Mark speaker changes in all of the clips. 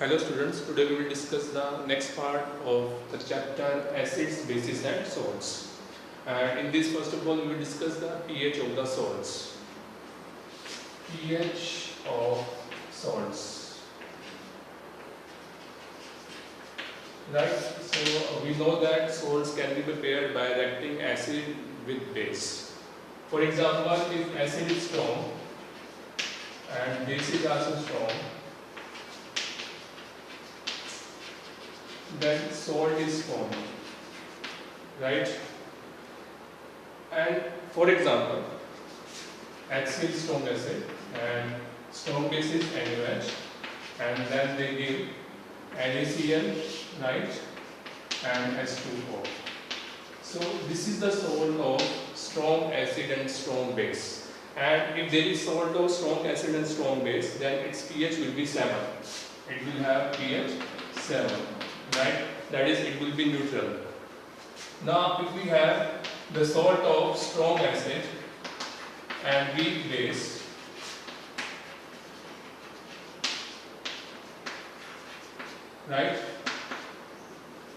Speaker 1: Hello students, today we will discuss the next part of the chapter acids, bases and salts. And in this first of all we will discuss the pH of the salts. pH of salts. Right, so we know that salts can be prepared by reacting acid with base. For example, if acid is strong and base is also strong, then salt is formed, right? And for example, HCl strong acid and strong base is NaOH, and then they give NaCl, right, and H2O. So this is the salt of strong acid and strong base. And if there is salt of strong acid and strong base, then its pH will be 7. It will have pH 7. Right, that is, it will be neutral. Now if we have the salt of strong acid and weak base, right,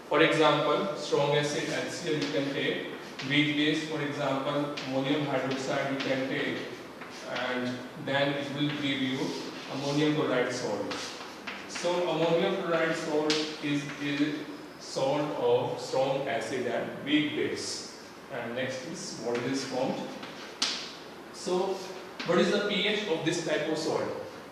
Speaker 1: for example strong acid HCl you can take, weak base for example ammonium hydroxide you can take, and then it will give you ammonium chloride salt. So ammonium chloride salt is salt of strong acid and weak base. And next is what is formed. So what is the pH of this type of salt?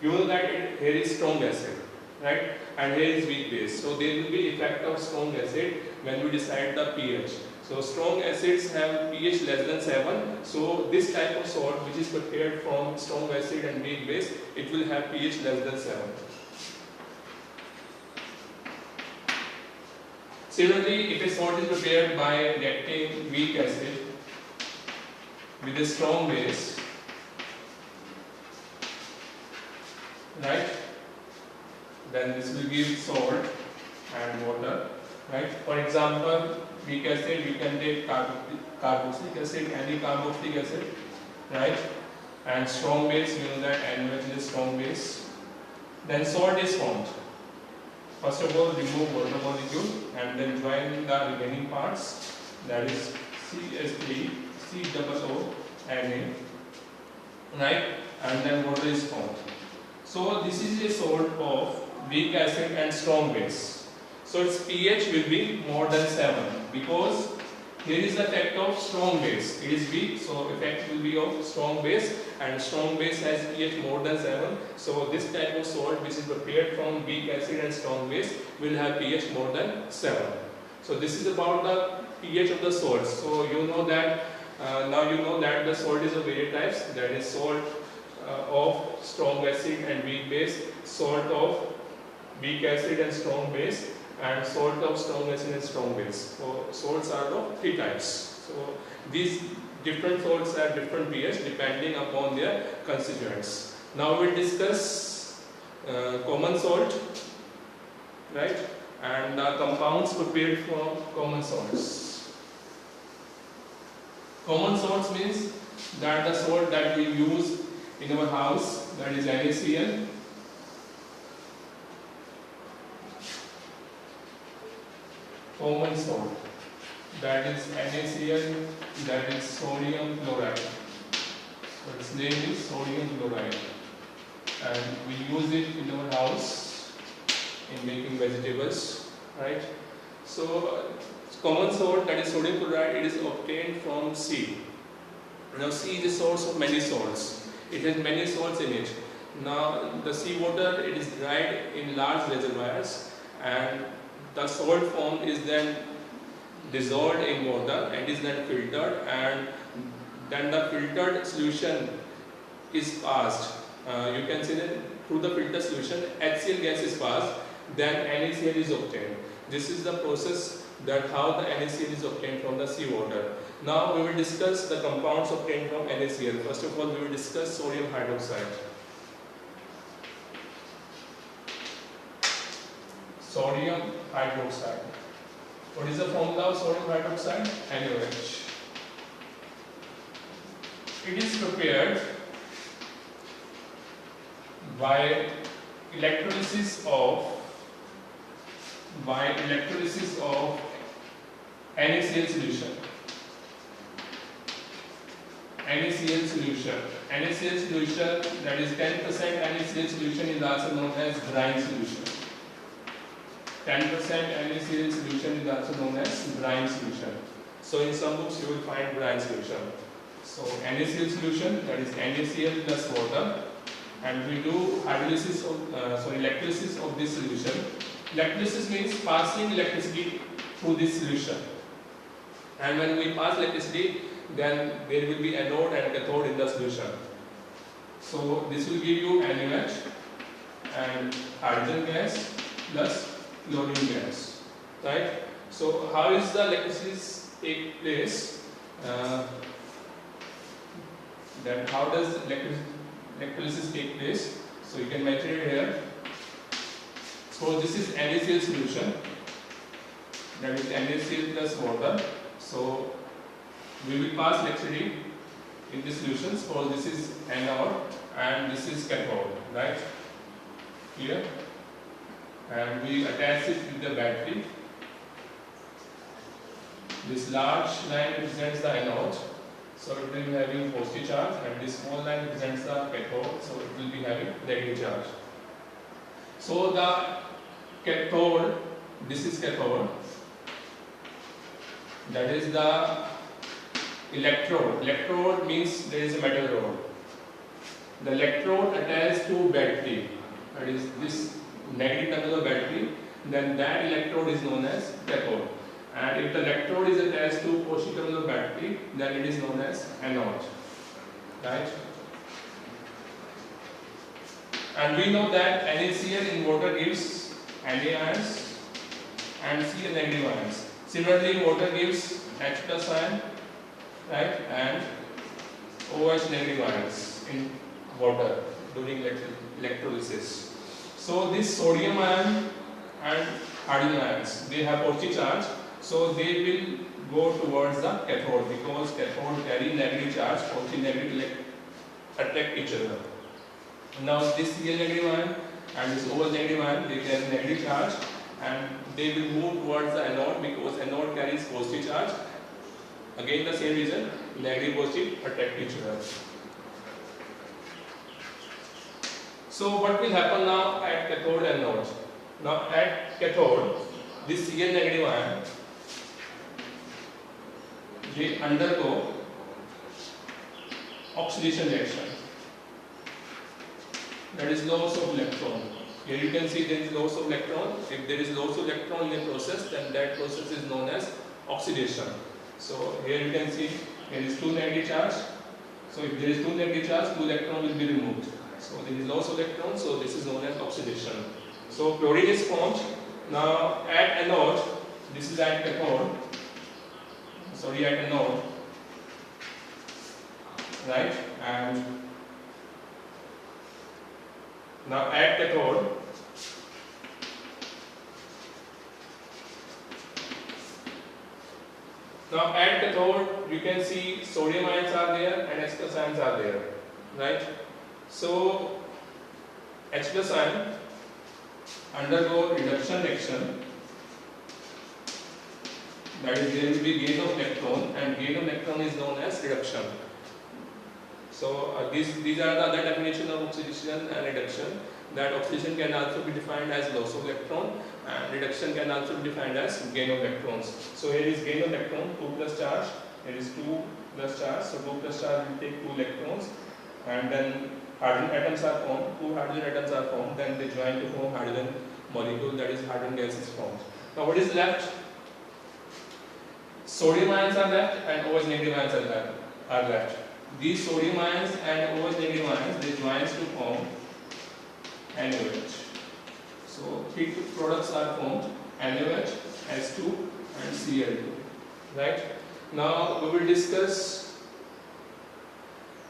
Speaker 1: You know that here is strong acid, right? And here is weak base. So there will be effect of strong acid when we decide the pH. So strong acids have pH less than 7. So this type of salt which is prepared from strong acid and weak base, it will have pH less than 7. Similarly, if a salt is prepared by reacting weak acid with a strong base, right, then this will give salt and water, right. For example, weak acid you can take carboxylic acid, any carboxylic acid, right, and strong base, you know that NaOH is strong base. Then salt is formed. First of all, remove water molecule and then join the remaining parts, that is CH3, COO, Na, right, and then water is formed. So this is a salt of weak acid and strong base. So its pH will be more than 7 because here is the effect of strong base. It is weak, so effect will be of strong base, and strong base has pH more than 7. So this type of salt which is prepared from weak acid and strong base will have pH more than 7. So this is about the pH of the salts. So you know that now you know that the salt is of various types. That is salt of strong acid and weak base, salt of weak acid and strong base, and salt of strong acid and strong base. So salts are of 3 types. So these different salts have different pH depending upon their constituents. Now we will discuss common salt, right, and compounds prepared from common salts. Common salts means that the salt that we use in our house, that is NaCl, common salt, that is NaCl, that is sodium chloride. So its name is sodium chloride, and we use it in our house in making vegetables, right. So common salt, that is sodium chloride, it is obtained from sea. Now sea is a source of many salts. It has many salts in it. Now the sea water, it is dried in large reservoirs, and the salt form is then dissolved in water and is then filtered, and then the filtered solution is passed. You can see that through the filter solution HCl gas is passed, then NaCl is obtained. This is the process that how the NaCl is obtained from the seawater. Now we will discuss the compounds obtained from NaCl. First of all, we will discuss sodium hydroxide. Sodium hydroxide. What is the formula of sodium hydroxide? NaOH. It is prepared by electrolysis of by electrolysis of NaCl solution. NaCl solution. NaCl solution, that is 10% NaCl solution, is also known as brine solution. 10% NaCl solution is also known as brine solution. So in some books you will find brine solution. So NaCl solution, that is NaCl plus water, and we do hydrolysis of electrolysis of this solution. Electrolysis means passing electricity through this solution. And when we pass electricity, then there will be anode and cathode in the solution. So this will give you NaOH and hydrogen gas plus chlorine gas, right? So how is the electrolysis take place? Then how does electrolysis take place? So you can mention it here. So this is NaCl solution, that is NaCl plus water. So we will pass electricity in the solutions. So this is anode and this is cathode, right? Here, and we attach it with the battery. This large line represents the anode, so it will be having positive charge, and this small line represents the cathode, so it will be having negative charge. So the cathode, this is cathode, that is the electrode. Electrode means there is a metal rod. The electrode attached to battery, that is this negative terminal of battery, then that electrode is known as cathode. And if the electrode is attached to positive terminal of battery, then it is known as anode, right? And we know that NaCl in water gives Na ions and Cl negative ions. Similarly, water gives H plus ion, right, and OH negative ions in water during electrolysis. So this sodium ion and hydrogen ions, they have positive charge, so they will go towards the cathode, because cathode carry negative charge, positive negative attract each other. Now this Cl negative ion and this OH negative ion, they carry negative charge and they will move towards the anode, because anode carries positive charge. Again the same reason, negative positive attract each other. So what will happen now at cathode and anode? Now at cathode, this Cl negative ion, they undergo oxidation reaction. That is loss of electron. Here you can see there is loss of electron. If there is loss of electron in a process, then that process is known as oxidation. So here you can see there is 2 negative charge. So if there is 2 negative charge, 2 electron will be removed. So there is loss of electron, so this is known as oxidation. So chlorine is formed. Now at anode, this is at cathode, at anode, right? And now at cathode, you can see sodium ions are there and H plus ions are there, right? So H plus ion undergo reduction reaction, that is there will be gain of electron, and gain of electron is known as reduction. So these are the other definition of oxidation and reduction. That oxidation can also be defined as loss of electron, and reduction can also be defined as gain of electrons. So here is gain of electron, 2 plus charge, here is 2 plus charge, so 2 plus charge will take 2 electrons, and then hydrogen atoms are formed, 2 hydrogen atoms are formed, then they join to form hydrogen molecule, that is hydrogen gas is formed. Now what is left? Sodium ions are left and OH negative ions are left. These sodium ions and OH negative ions, they join to form NaOH. So 3 products are formed, NaOH, H2 and Cl2, right? Now we will discuss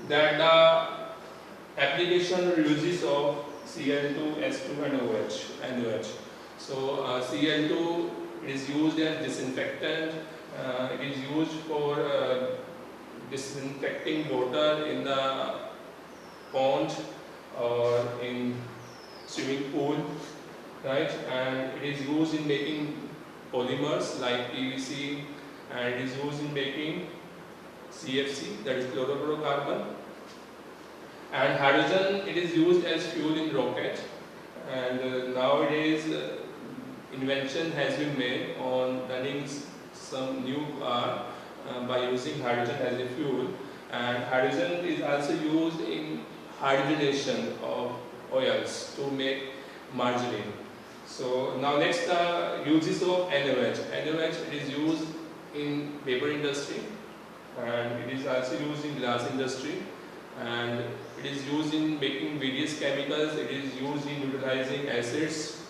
Speaker 1: that the application or uses of Cl2, H2 and NaOH. So Cl2 is used as disinfectant. It is used for disinfecting water in the pond or in swimming pool, right? And it is used in making polymers like PVC, and it is used in making CFC, that is chlorofluorocarbon. And hydrogen, it is used as fuel in rocket. And nowadays invention has been made on running some new car by using hydrogen as a fuel. And hydrogen is also used in hydrogenation of oils to make margarine. So now next, uses of NaOH. NaOH, it is used in paper industry, and it is also used in glass industry, and it is used in making various chemicals. It is used in neutralizing acids.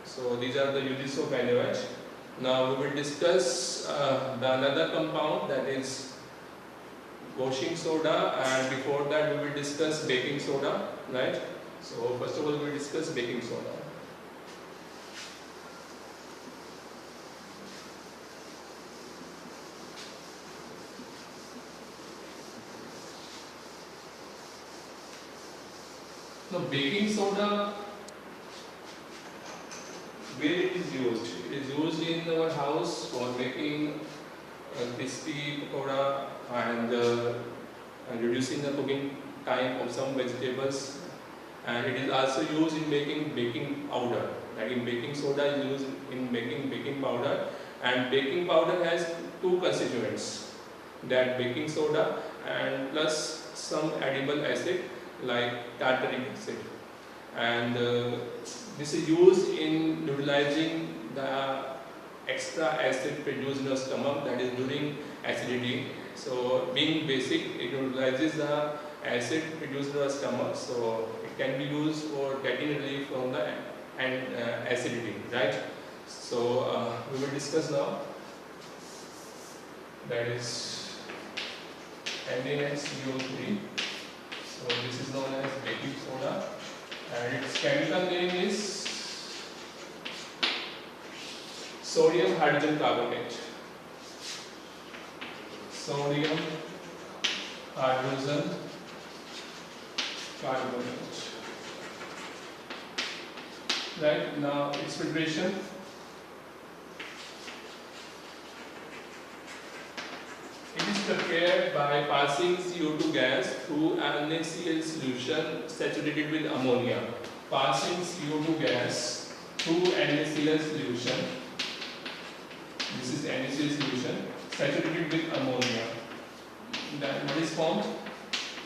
Speaker 1: So these are the uses of NaOH. Now we will discuss the another compound, that is washing soda, and before that we will discuss baking soda, right? So first of all we will discuss baking soda. Now baking soda, where it is used? It is used in our house for making crispy pakoda and reducing the cooking time of some vegetables. And it is also used in making baking powder. Like in baking soda is used in making baking powder, and baking powder has two constituents, that baking soda and plus some edible acid like tartaric acid. And this is used in neutralizing the extra acid produced in the stomach, that is during acidity. So being basic, it neutralizes the acid produced in the stomach, so it can be used for getting relief from the acidity, right? So we will discuss now, that is NaCO3. So this is known as baking soda, and its chemical name is sodium hydrogen carbonate. Sodium hydrogen carbonate. Right, now its preparation. It is prepared by passing CO2 gas through an NaCl solution saturated with ammonia. Passing CO2 gas through NaCl solution. This is NaCl solution saturated with ammonia. Then what is formed?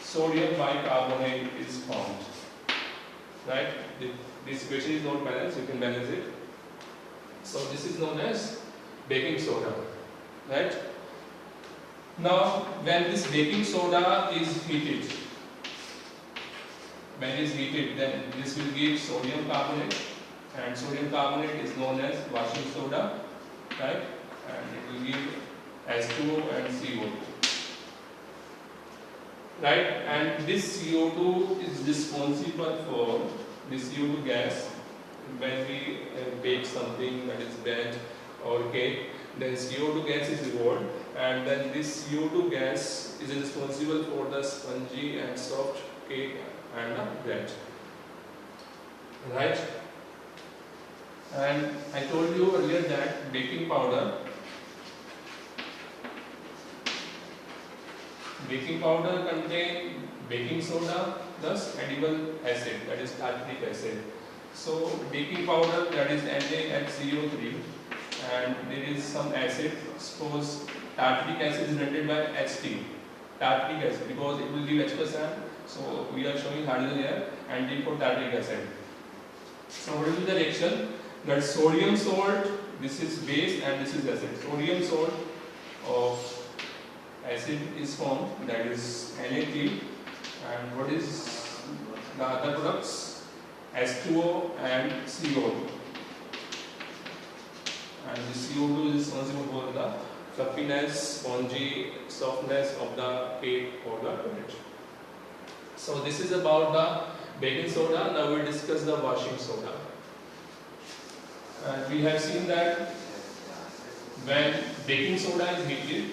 Speaker 1: Sodium bicarbonate is formed. Right? This equation is not balanced, you can balance it. So this is known as baking soda. Right? Now when this baking soda is heated, then this will give sodium carbonate, and sodium carbonate is known as washing soda, right? And it will give H2O and CO2. Right? And this CO2 is responsible for this CO2 gas when we bake something, that is bread or cake. Then CO2 gas is evolved, and then this CO2 gas is responsible for the spongy and soft cake and the bread. Right? And I told you earlier that baking powder contains baking soda plus edible acid, that is tartaric acid. So baking powder, that is NaCO3, and there is some acid. Suppose tartaric acid is rendered by HT, tartaric acid, because it will give H+. So we are showing hydrogen here, and D for tartaric acid. So what is the reaction? That sodium salt, this is base and this is acid. Sodium salt of acid is formed, that is Na3, and what is the other products? H2O and CO2. And the CO2 is responsible for the fluffiness, spongy softness of the cake or the bread. So this is about the baking soda. Now we will discuss the washing soda. And we have seen that when baking soda is heated,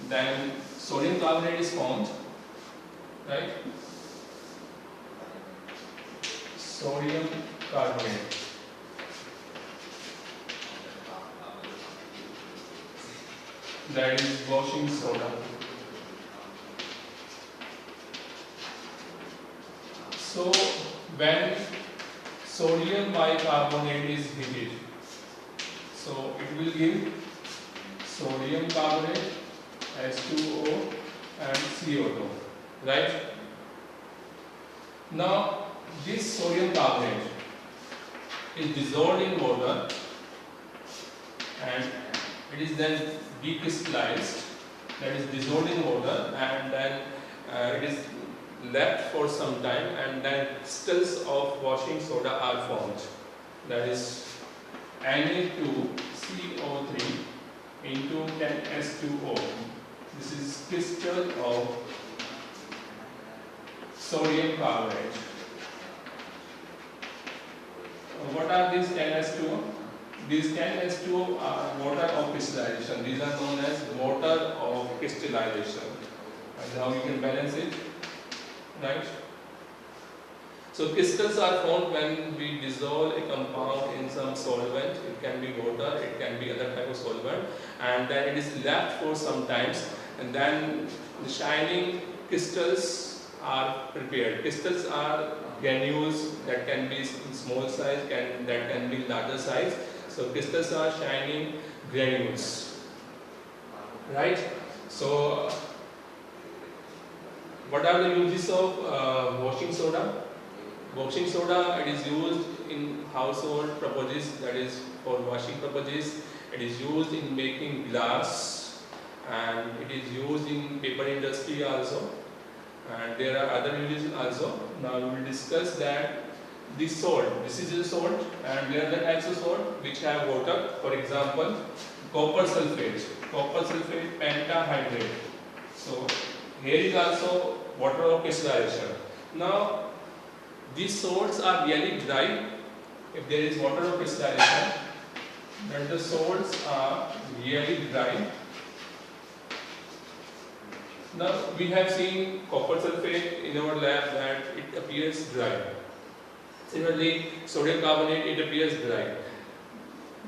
Speaker 1: then sodium carbonate is formed, right? Sodium carbonate. that is washing soda. So when sodium bicarbonate is heated, so it will give sodium carbonate, H2O and CO2, right? Now this sodium carbonate is dissolved in water and it is then decrystallized, that is dissolved in water, and then it is left for some time, and then crystals of washing soda are formed, that is Na2CO3 into 10H2O. This is crystal of sodium carbonate. What are these 10H2O? These 10H2O are water of crystallization. These are known as water of crystallization. And how you can balance it, right? So crystals are formed when we dissolve a compound in some solvent. It can be water, it can be other type of solvent, and then it is left for some times, and then the shining crystals are prepared. Crystals are granules that can be in small size, that can be larger size. So crystals are shining granules, right? So what are the uses of washing soda? Washing soda, it is used in household purposes, that is for washing purposes. It is used in making glass, and it is used in paper industry also. And there are other uses also. Now we will discuss that this salt. This is a salt, and there are the types of salt which have water. For example, copper sulfate pentahydrate. So here is also water of crystallization. Now these salts are really dry. If there is water of crystallization, then the salts are really dry. Now we have seen copper sulfate in our lab that it appears dry. Similarly, sodium carbonate, it appears dry.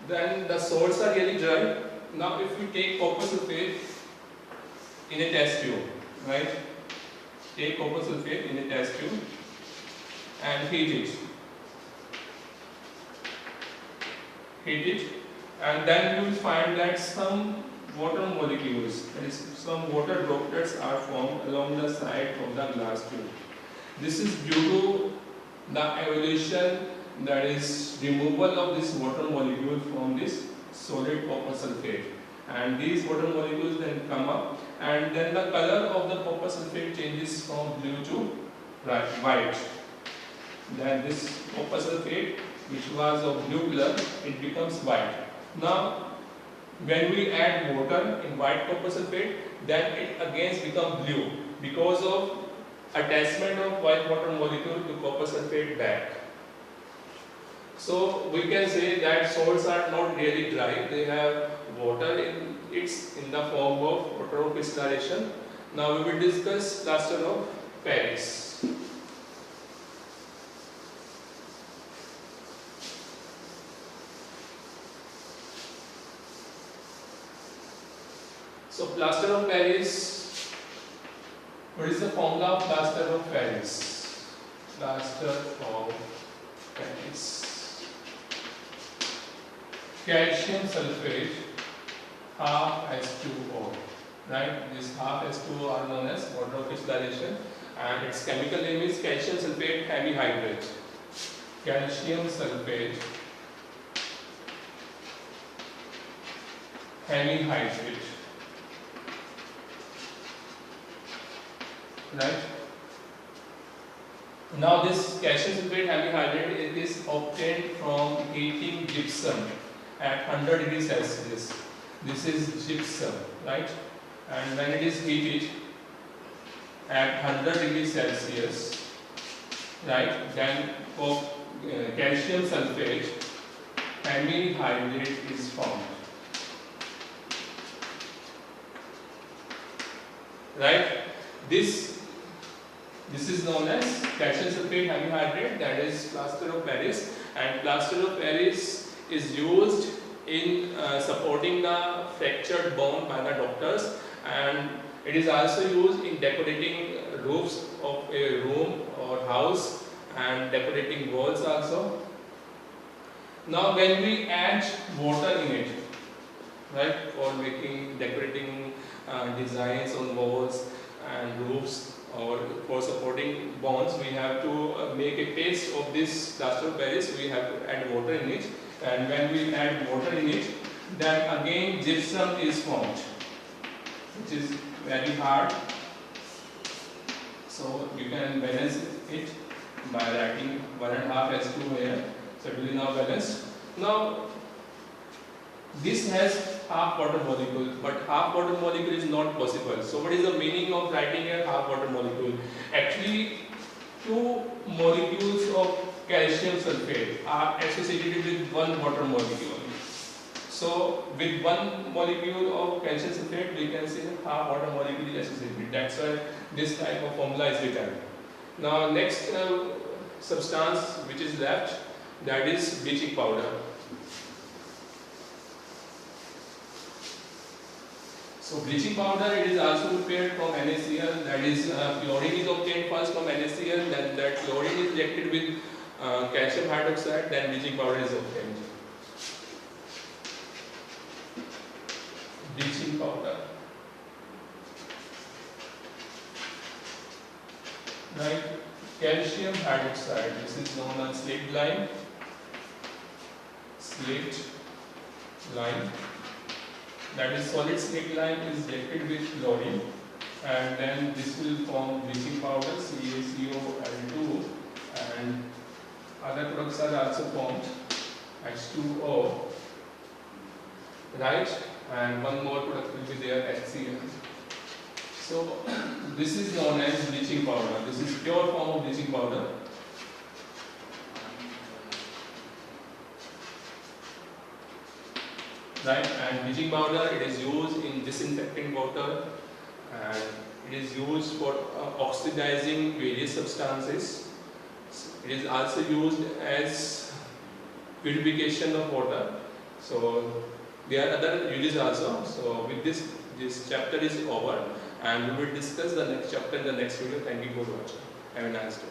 Speaker 1: Then the salts are really dry. Now if we take copper sulfate in a test tube, right? Take copper sulfate in a test tube and heat it, and then you will find that some water molecules, that is some water droplets are formed along the side of the glass tube. This is due to the evolution, that is removal of this water molecule from this solid copper sulfate, and these water molecules then come up, and then the color of the copper sulfate changes from blue to white. Then this copper sulfate, which was of blue color, it becomes white. Now when we add water in white copper sulfate, then it again becomes blue because of attachment of white water molecule to copper sulfate back. So we can say that salts are not really dry, they have water in the form of water of crystallization. Now we will discuss plaster of Paris. So plaster of Paris, what is the formula of plaster of Paris? Plaster of Paris. Calcium sulfate, half H2O, right? This half H2O are known as water of crystallization, and its chemical name is calcium sulfate hemihydrate. Calcium sulfate hemihydrate. Right. Now this calcium sulfate hemihydrate is obtained from heating gypsum at 100 degrees Celsius. This is gypsum, right? And when it is heated at 100 degrees Celsius, right, then calcium sulfate hemihydrate is formed. Right? This is known as calcium sulfate hemihydrate, that is plaster of Paris, and plaster of Paris is used in supporting the fractured bone by the doctors, and it is also used in decorating roofs of a room or house and decorating walls also. Now when we add water in it, right, for making decorating designs on walls and roofs or for supporting bonds, we have to make a paste of this plaster of Paris. We have to add water in it, and when we add water in it, then again gypsum is formed, which is very hard. So you can balance it by writing 1.5 S2 here. So it will be now balanced. Now this has half water molecule, but half water molecule is not possible. So what is the meaning of writing a half water molecule? Actually, 2 molecules of calcium sulfate are associated with 1 water molecule. So with 1 molecule of calcium sulfate, we can say half water molecule is associated. That's why this type of formula is written. Now next substance which is left, that is bleaching powder. So bleaching powder, it is also prepared from NaCl, that is chlorine is obtained first from NaCl, then that chlorine is reacted with calcium hydroxide, then bleaching powder is obtained. Bleaching powder. Right, calcium hydroxide, this is known as slaked lime. Slaked lime. That is solid slaked lime is reacted with chlorine, and then this will form bleaching powder CaCO2, and other products are also formed, H2O, right, and one more product will be there, HCl. So this is known as bleaching powder. This is pure form of bleaching powder. Right, and bleaching powder, it is used in disinfecting water, and it is used for oxidizing various substances. It is also used as purification of water. So there are other uses also. So with this chapter is over, and we will discuss the next chapter in the next video. Thank you for watching. Have a nice day.